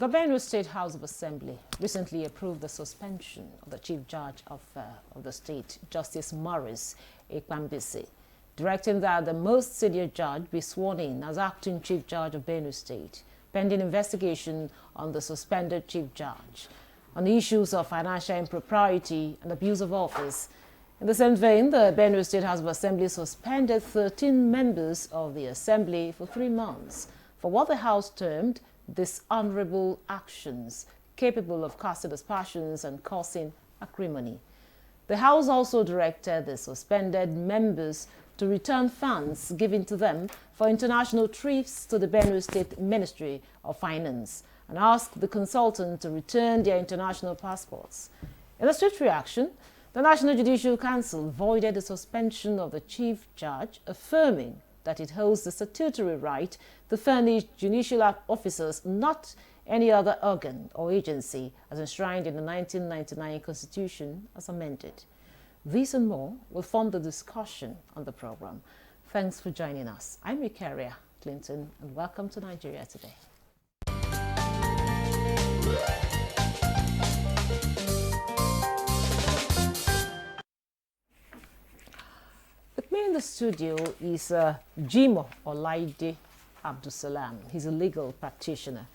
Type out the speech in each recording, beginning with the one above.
The BENUE State House of Assembly recently approved the suspension of the Chief Judge of the state, Justice Maurice Ekpambisi, directing that the most senior judge be sworn in as acting Chief Judge of BENUE State, pending investigation on the suspended Chief Judge on the issues of financial impropriety and abuse of office. In the same vein, the BENUE State House of Assembly suspended 13 members of the Assembly for 3 months for what the House termed dishonorable actions capable of casting aspersions and causing acrimony. The House also directed the suspended members to return funds given to them for international trips to the BENUE State Ministry of Finance and asked the consultant to return their international passports. In a swift reaction, the National Judicial Council voided the suspension of the Chief Judge, affirming that it holds the statutory right to furnish judicial officers, not any other organ or agency, as enshrined in the 1999 Constitution as amended. These and more will form the discussion on the program. Thanks for joining us. I'm Rikaria Clinton, and welcome to Nigeria Today. With me in the studio is Jimo Olaide Abdulsalam. He's a legal practitioner.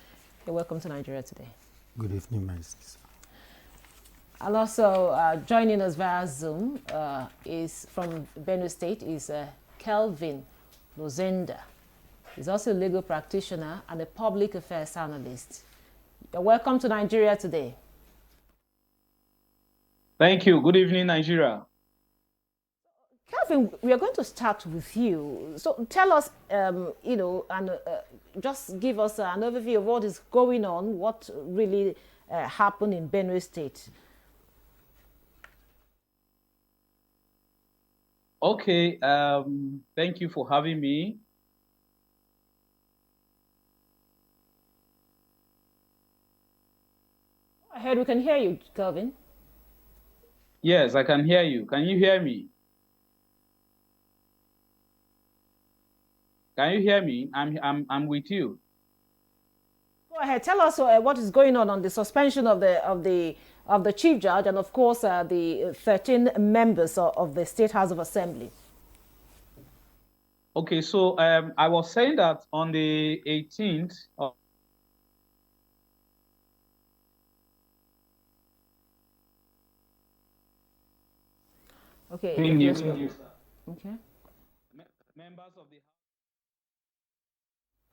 You're welcome to Nigeria Today. Good evening, my sister. And also joining us via Zoom is from BENUE State is Kelvin Lozenda. He's also a legal practitioner and a public affairs analyst. You're welcome to Nigeria Today. Thank you. Good evening, Nigeria. Kelvin, we are going to start with you. So tell us, just give us an overview of what is going on, what really happened in BENUE State. Okay, thank you for having me. Go ahead, we can hear you, Kelvin. Yes, I can hear you. Can you hear me? Can you hear me? I'm with you. Go ahead. Tell us what is going on the suspension of the Chief Judge and of course the 13 members of the State House of Assembly. Okay, so I was saying that on the 18th of okay. Okay. Members of the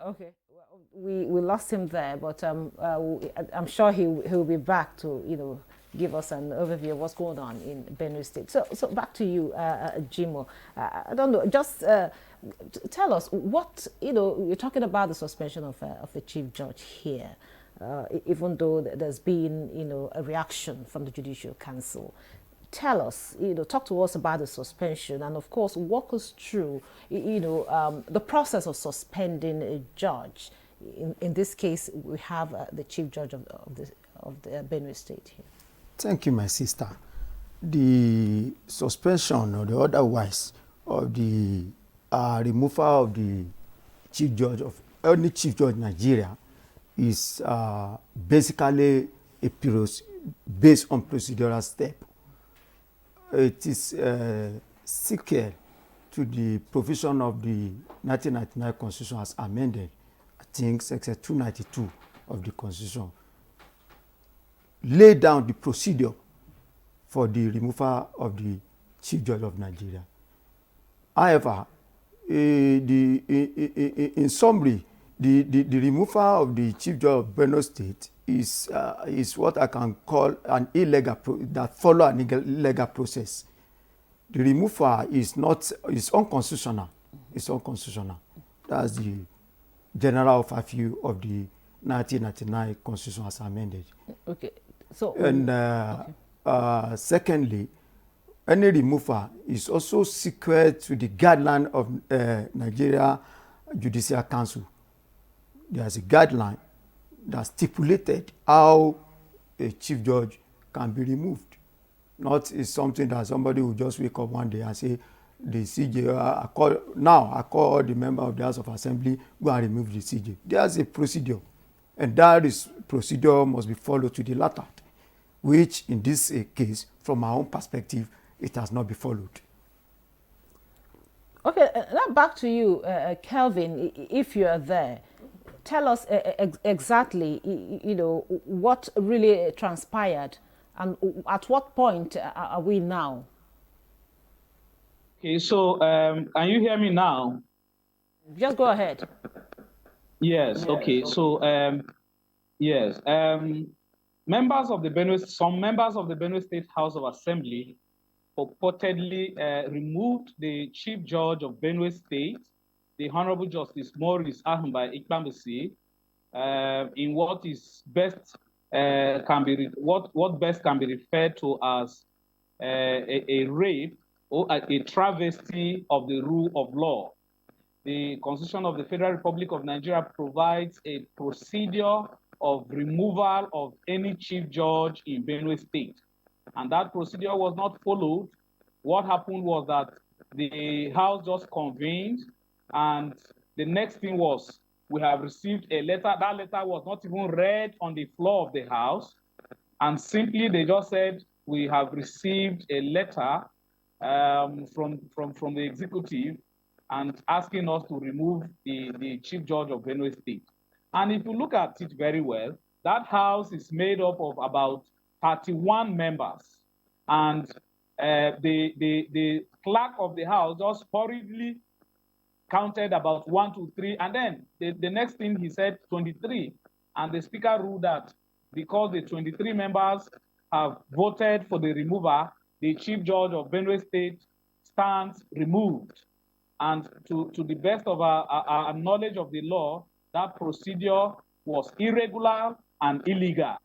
Okay, well, we lost him there, but I'm sure he'll be back to give us an overview of what's going on in BENUE State. So back to you, Jimo. I don't know, just tell us what you're talking about the suspension of the Chief Judge here, even though there's been a reaction from the Judicial Council. Tell us, talk to us about the suspension and, of course, walk us through, the process of suspending a judge. In this case, we have the Chief Judge of the BENUE State here. Thank you, my sister. The suspension or the otherwise of the removal of the Chief Judge of any Chief Judge in Nigeria is basically based on procedural step. It is sequel to the provision of the 1999 Constitution as amended, I think section 292 of the Constitution, lay down the procedure for the removal of the Chief Judge of Nigeria. However, in summary, the removal of the Chief Judge of BENUE State is what I can call an illegal that follow an illegal process. The removal is unconstitutional. It's unconstitutional. That's the general overview of the 1999 Constitution as amended. Okay. So secondly, any removal is also secret to the guideline of Nigeria Judicial Council. There's a guideline that stipulated how a chief judge can be removed. Not is something that somebody will just wake up one day and say, the CJ, I call the member of the House of Assembly, go and remove the CJ. There's a procedure and that is procedure must be followed to the latter, which in this case, from our own perspective, it has not been followed. Okay, now back to you, Kelvin, if you are there. Tell us exactly, what really transpired and at what point are we now? Okay, so can you hear me now? Just go ahead. Yes, okay. So, yes, members of the some members of the Benue State House of Assembly purportedly removed the Chief Judge of Benue State, the Honorable Justice Maurice Ahumba Ikpambisi, in what is best what best can be referred to as a rape or a travesty of the rule of law. The Constitution of the Federal Republic of Nigeria provides a procedure of removal of any chief judge in Benue State. And that procedure was not followed. What happened was that the House just convened, and the next thing was we have received a letter. That letter was not even read on the floor of the House. And simply they just said, we have received a letter from the executive and asking us to remove the Chief Judge of Benue State. And if you look at it very well, that House is made up of about 31 members. And the clerk of the House just hurriedly counted about 1, 2, 3, and then the next thing he said 23. And the Speaker ruled that because the 23 members have voted for the remover, the Chief Judge of Benue State stands removed. And to the best of our knowledge of the law, that procedure was irregular and illegal.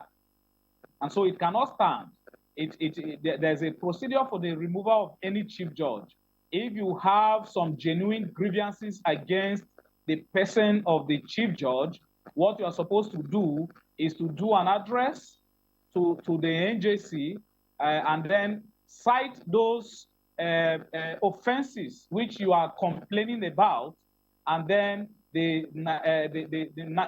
And so it cannot stand. There's a procedure for the removal of any chief judge. If you have some genuine grievances against the person of the chief judge, what you are supposed to do is to do an address to the NJC and then cite those offenses which you are complaining about, and then the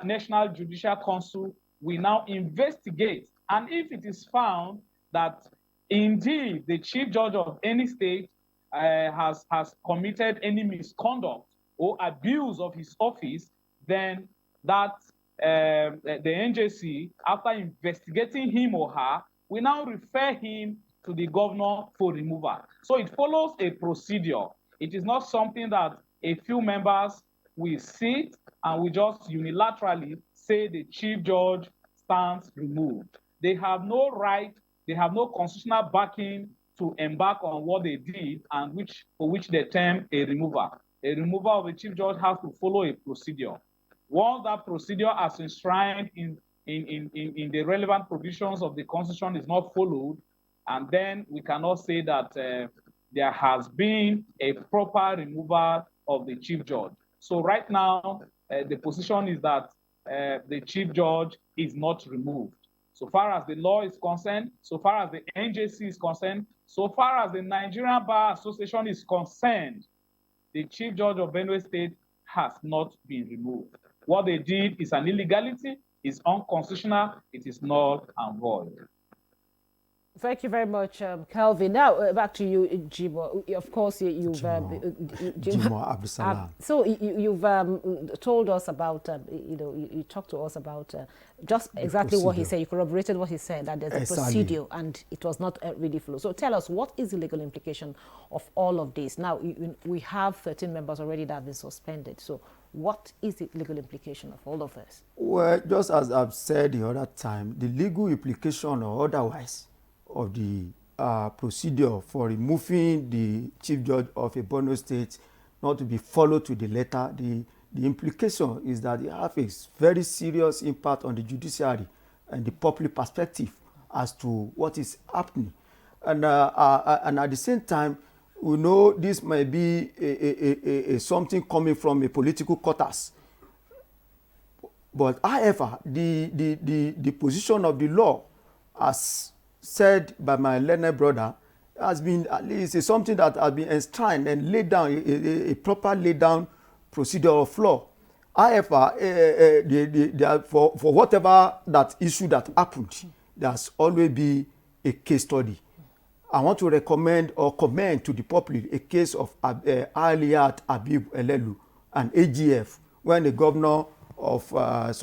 National Judicial Council will now investigate. And if it is found that indeed the chief judge of any state has committed any misconduct or abuse of his office, then that the NJC, after investigating him or her, will now refer him to the governor for removal. So it follows a procedure. It is not something that a few members will sit and we just unilaterally say the chief judge stands removed. They have no right, they have no constitutional backing to embark on what they did and for which they term a removal. A removal of a chief judge has to follow a procedure. Once that procedure as enshrined in the relevant provisions of the Constitution is not followed, and then we cannot say that there has been a proper removal of the chief judge. So right now, the position is that the chief judge is not removed. So far as the law is concerned, so far as the NJC is concerned, so far as the Nigerian Bar Association is concerned, the chief judge of Benue State has not been removed. What they did is an illegality, is unconstitutional, it is null and void. Thank you very much, Kelvin. Now, back to you, Jimo. Of course, you've... Jimo Abdusalam. So you've told us about, you talked to us about just exactly what he said. You corroborated what he said, that there's a procedure and it was not really followed. So tell us, what is the legal implication of all of this? Now, we have 13 members already that have been suspended. So what is the legal implication of all of this? Well, just as I've said the other time, the legal implication or otherwise of the procedure for removing the chief judge of a Benue State not to be followed to the letter, the implication is that it has a very serious impact on the judiciary and the public perspective as to what is happening. And at the same time, we know this may be a something coming from a political quarters. But however, the position of the law, as said by my learned brother, has been, at least something that has been enshrined and laid down, a proper laid down procedure of law. However, for whatever that issue that happened, there's always be a case study. I want to recommend or commend to the public a case of Aliyat Abib Elelu and AGF, when the governor of around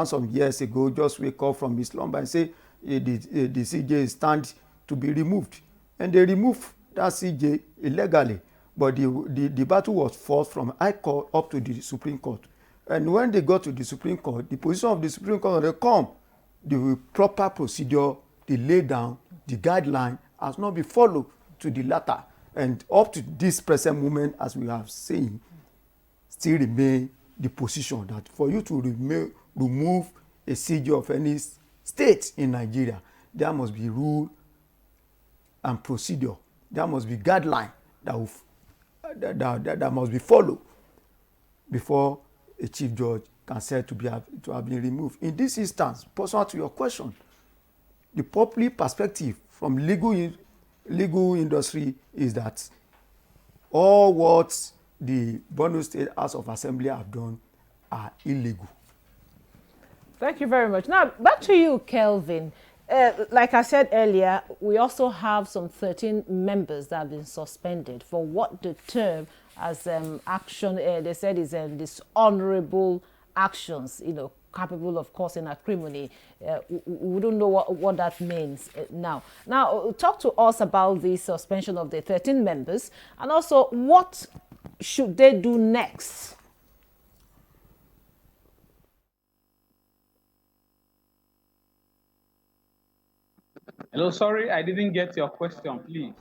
some years ago just wake up from his slumber and say the CJ stands to be removed, and they removed that CJ illegally. But the battle was fought from High Court up to the Supreme Court. And when they got to the Supreme Court, the position of the Supreme Court, they come, the proper procedure, they lay down, the guideline has not been followed to the latter. And up to this present moment, as we have seen, still remain the position that for you to remove a CJ of any state in Nigeria, there must be rule and procedure. There must be guideline that must be followed before a chief judge can say to have been removed. In this instance, pursuant to your question, the public perspective from legal industry is that all what the Benue State House of Assembly have done are illegal. Thank you very much. Now, back to you, Kelvin. Like I said earlier, we also have some 13 members that have been suspended for what the term as action, they said is dishonorable actions, capable of causing acrimony. We don't know what that means now. Now, talk to us about the suspension of the 13 members, and also what should they do next? Hello, sorry, I didn't get your question, please.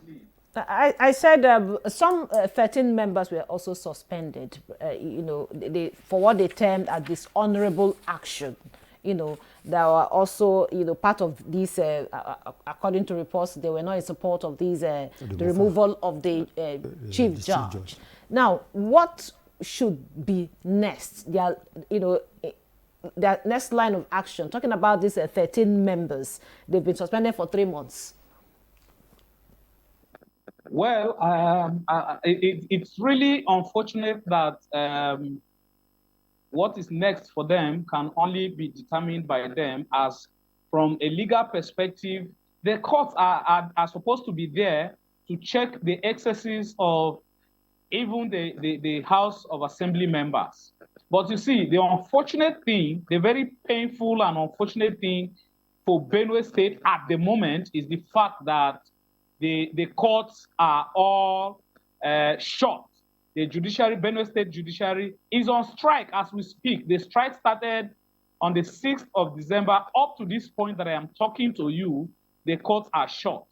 I said some 13 members were also suspended, for what they termed a dishonorable action. That were also, part of these, according to reports, they were not in support of these, the removal of the chief judge. Now, what should be next? The next line of action, talking about these 13 members, they've been suspended for 3 months. Well, it's really unfortunate that what is next for them can only be determined by them, as from a legal perspective, the courts are supposed to be there to check the excesses of even the House of Assembly members. But you see, the unfortunate thing, the very painful and unfortunate thing for Benue State at the moment is the fact that the courts are all shut. The judiciary, Benue State judiciary, is on strike as we speak. The strike started on the 6th of December. Up to this point that I am talking to you, the courts are shut.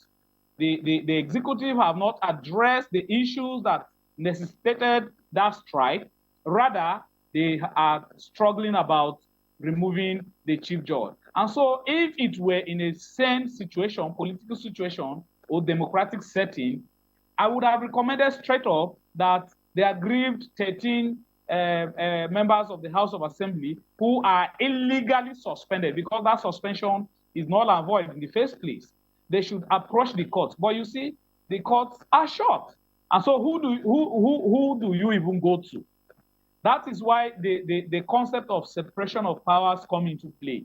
The executive have not addressed the issues that necessitated that strike. Rather, they are struggling about removing the chief judge. And so if it were in a sane situation, political situation, or democratic setting, I would have recommended straight up that the aggrieved 13 members of the House of Assembly who are illegally suspended, because that suspension is null and void in the first place, they should approach the courts. But you see, the courts are shut. And so who do you even go to? That is why the concept of separation of powers come into play.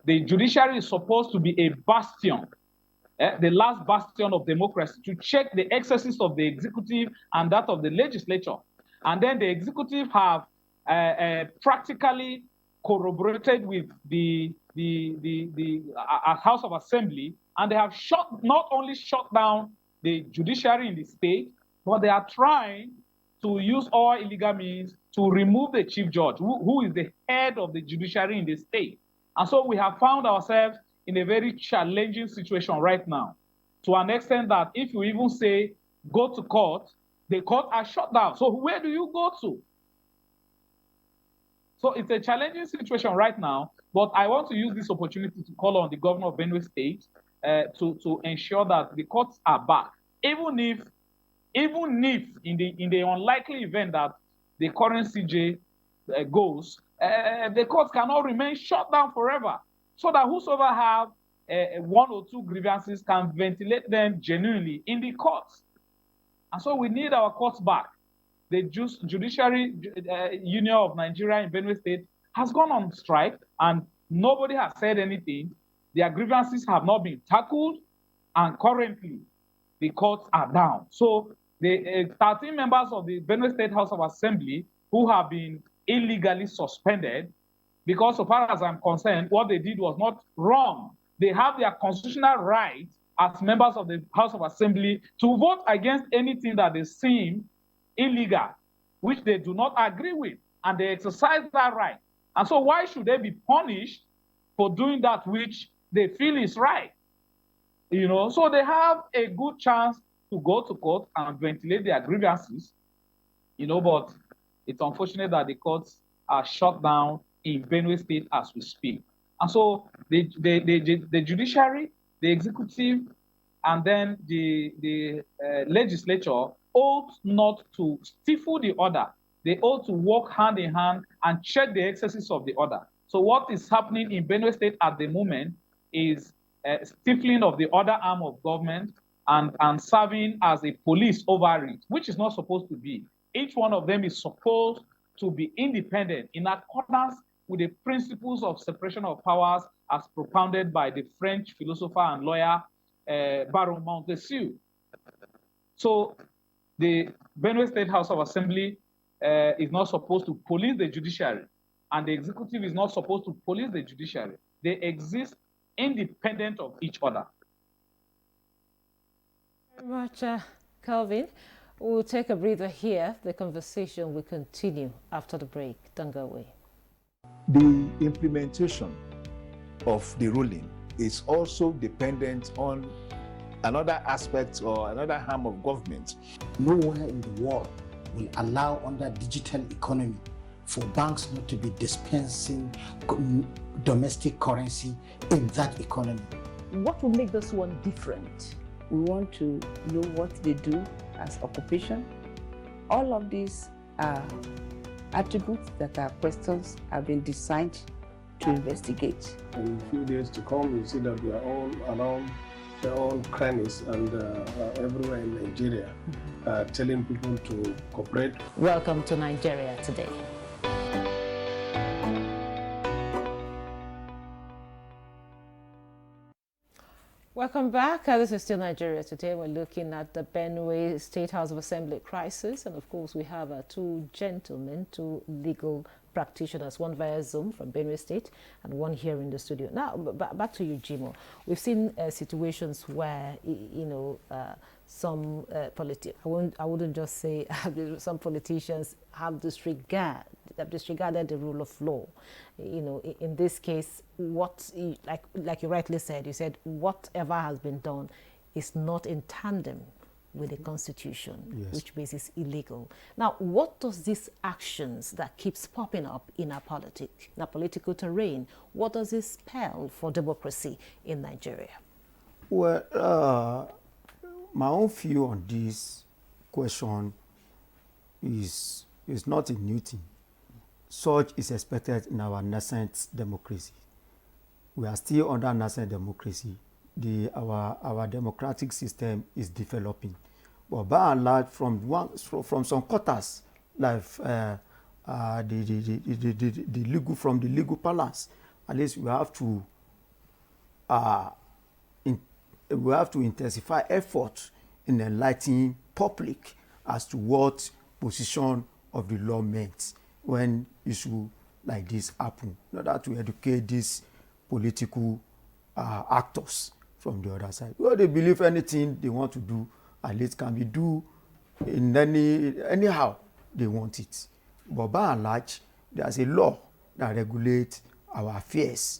The judiciary is supposed to be a bastion, the last bastion of democracy, to check the excesses of the executive and that of the legislature. And then the executive have practically corroborated with the House of Assembly, and they have not only shut down the judiciary in the state, but they are trying to use all illegal means to remove the chief judge, who is the head of the judiciary in the state. And so we have found ourselves in a very challenging situation right now, to an extent that if you even say, go to court, the court are shut down. So where do you go to? So it's a challenging situation right now, but I want to use this opportunity to call on the governor of Benue State to ensure that the courts are back, even if in the unlikely event that the current CJ goes, the courts cannot remain shut down forever, so that whosoever have 1 or 2 grievances can ventilate them genuinely in the courts. And so we need our courts back. the Judiciary Union of Nigeria in Benue State has gone on strike, and nobody has said anything. Their grievances have not been tackled, and currently the courts are down. So the 13 members of the Benue State House of Assembly who have been illegally suspended, because so far as I'm concerned, what they did was not wrong. They have their constitutional right as members of the House of Assembly to vote against anything that they seem illegal, which they do not agree with, and they exercise that right. And so why should they be punished for doing that which they feel is right? You know, so they have a good chance to go to court and ventilate their grievances, you know, but it's unfortunate that the courts are shut down in Benue State as we speak. And so the judiciary, the executive, and then the legislature ought not to stifle the order. They ought to work hand in hand and check the excesses of the order. So what is happening in Benue State at the moment is stifling of the other arm of government and serving as a police over it, which is not supposed to be. Each one of them is supposed to be independent in accordance with the principles of separation of powers as propounded by the French philosopher and lawyer Baron Montesquieu. So the Benue State House of Assembly is not supposed to police the judiciary, and the executive is not supposed to police the judiciary. They exist independent of each other. Very much, Calvin. We'll take a breather here. The conversation will continue after the break. Don't go away. The implementation of the ruling is also dependent on another aspect or another arm of government. Nowhere in the world will allow under digital economy for banks not to be dispensing domestic currency in that economy. What will make this one different? We want to know what they do as occupation. All of these are attributes that are questions have been designed to investigate. In a few days to come, you see that we are all around their own crannies and everywhere in Nigeria, telling people to cooperate. Welcome to Nigeria Today. Welcome back. This is still Nigeria Today. We're looking at the Benue State House of Assembly crisis. And of course, we have two gentlemen, two legal practitioners, one via Zoom from Benue State and one here in the studio. Now, back to you, Jimo. We've seen situations where, some I wouldn't just say some politicians have disregarded the rule of law. In this case, what, like you rightly said, you said whatever has been done is not in tandem with the Constitution, yes, which makes it illegal. Now, what does these actions that keeps popping up in our political terrain, what does it spell for democracy in Nigeria? Well, my own view on this question is not a new thing. Such is expected in our nascent democracy. We are still under nascent democracy. Our democratic system is developing, but by and large, from some quarters, like the legal palace, at least we have to intensify effort in enlightening public as to what position of the law meant when issue like this happen, in order to educate these political actors from the other side. Well, they believe anything they want to do, at least can be do in anyhow they want it. But by and large, there's a law that regulates our affairs,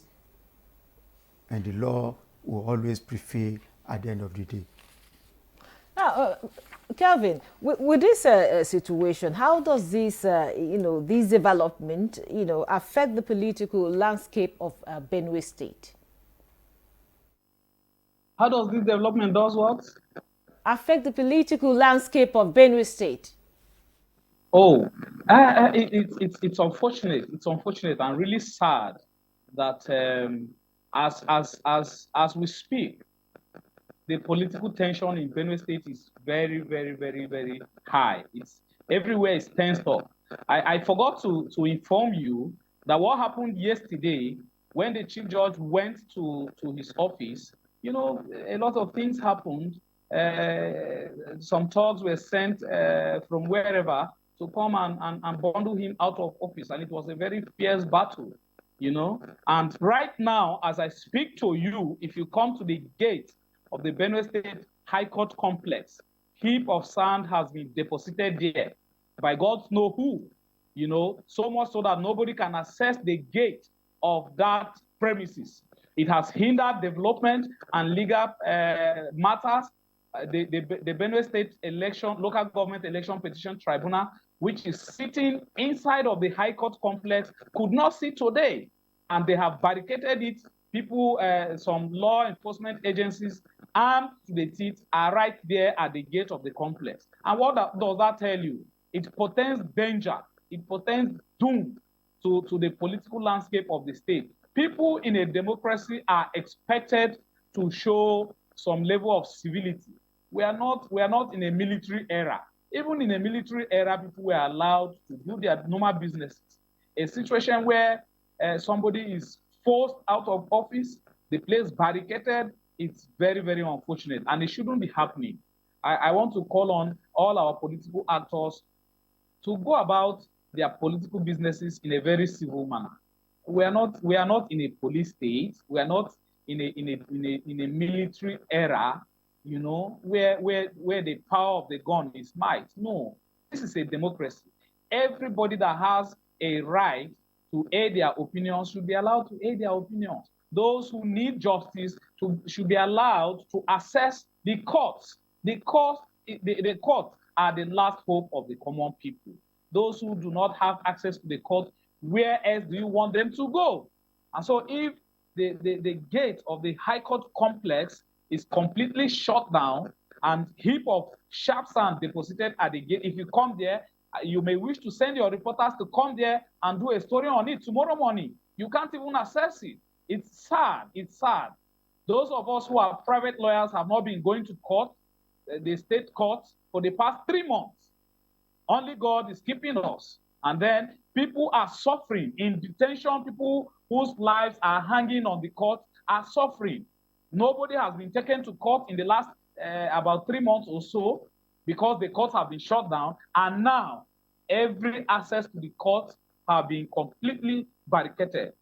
and the law will always prevail at the end of the day. Now, Kelvin, with this situation, how does this, this development, affect the political landscape of Benue State? How does this development does what? Affect the political landscape of Benue State. Oh, it's unfortunate. It's unfortunate and really sad that as we speak, the political tension in Benue State is very, very, very, very high. Everywhere is tensed up. I forgot to inform you that what happened yesterday when the chief judge went to his office, you know, a lot of things happened. Some thugs were sent from wherever to come and bundle him out of office. And it was a very fierce battle, you know. And right now, as I speak to you, if you come to the gate of the BENUE State High Court complex, heap of sand has been deposited there by God knows who, you know, so much so that nobody can access the gate of that premises. It has hindered development and legal matters. The BENUE State Local Government Election Petition Tribunal, which is sitting inside of the High Court complex, could not sit today. And they have barricaded it. People, some law enforcement agencies armed to the teeth are right there at the gate of the complex. And what does that tell you? It portends danger. It portends doom to the political landscape of the state. People in a democracy are expected to show some level of civility. We are not in a military era. Even in a military era, people were allowed to do their normal businesses. A situation where somebody is forced out of office, the place barricaded, it's very, very unfortunate, and it shouldn't be happening. I want to call on all our political actors to go about their political businesses in a very civil manner. We are not in a police state. We are not in a military era, you know, where the power of the gun is might. No, this is a democracy. Everybody that has a right to air their opinions should be allowed to air their opinions. Those who need justice should be allowed to access the courts. The courts are the last hope of the common people. Those who do not have access to the court, where else do you want them to go? And so if the gate of the High Court complex is completely shut down and heap of sharp sand deposited at the gate, if you come there, you may wish to send your reporters to come there and do a story on it tomorrow morning. You can't even access it. It's sad. It's sad. Those of us who are private lawyers have not been going to court, the state court, for the past 3 months. Only God is keeping us. And then people are suffering in detention. People whose lives are hanging on the court are suffering. Nobody has been taken to court in the last about 3 months or so because the courts have been shut down. And now every access to the courts have been completely barricaded.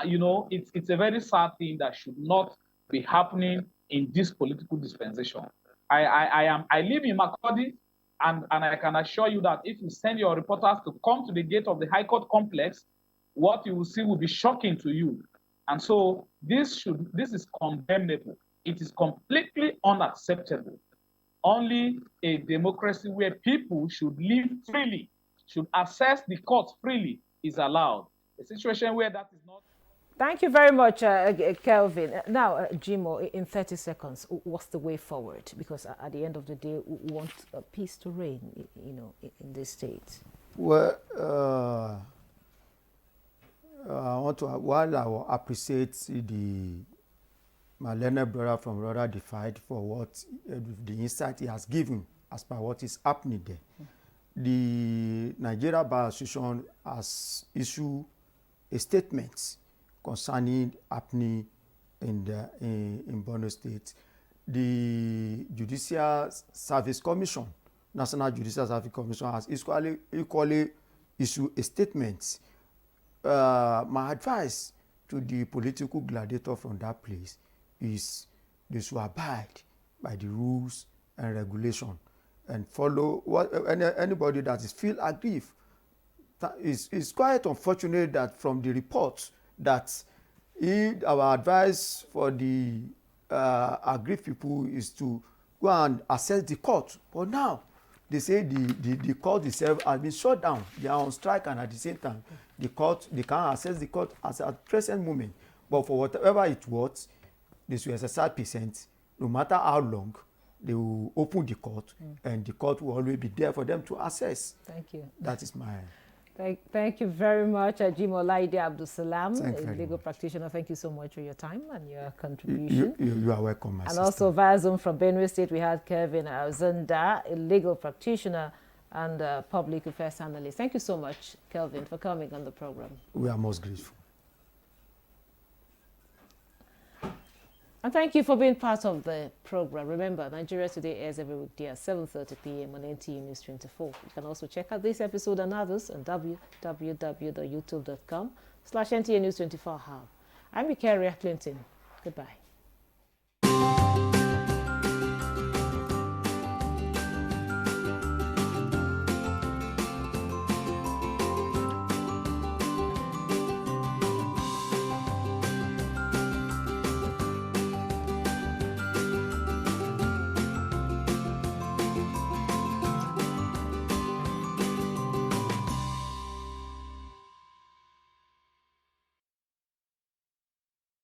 You know, it's a very sad thing that should not be happening in this political dispensation. I live in Makurdi, and I can assure you that if you send your reporters to come to the gate of the High Court complex, what you will see will be shocking to you. And so this is condemnable. It is completely unacceptable. Only a democracy where people should live freely, should access the courts freely, is allowed. A situation where that is not. Thank you very much, Kelvin. Now, Jimo, in 30 seconds, what's the way forward? Because at the end of the day, we want peace to reign, you know, in this state. Well, while I appreciate my learned brother from Rora Defied for what the insight he has given as per what is happening there. The Nigeria Bar Association has issued a statement concerning happening in BENUE State. The Judicial Service Commission, National Judicial Service Commission, has equally issued a statement. My advice to the political gladiator from that place is they should abide by the rules and regulation and follow what anybody that is feel aggrieved. It's quite unfortunate that from the reports that our advice for the aggrieved people is to go and access the court. But now they say the court itself has been shut down. They are on strike, and at the same time, they can't access the court at the present moment. But for whatever it was, they should exercise patience. No matter how long, they will open the court, and the court will always be there for them to access. Thank you. That is my. Thank you very much, Jimo Laide Abdulsalam, a legal practitioner. Thank you so much for your time and your contribution. You are welcome, my and sister. also via Zoom from BENUE State, we had Kevin Azanda, a legal practitioner and public affairs analyst. Thank you so much, Kelvin, for coming on the program. We are most grateful. And thank you for being part of the program. Remember, Nigeria Today airs every weekday at 7:30 p.m. on NTA News 24. You can also check out this episode and others on www.youtube.com/NTA News 24 Hub. I'm Ikaria Clinton. Goodbye.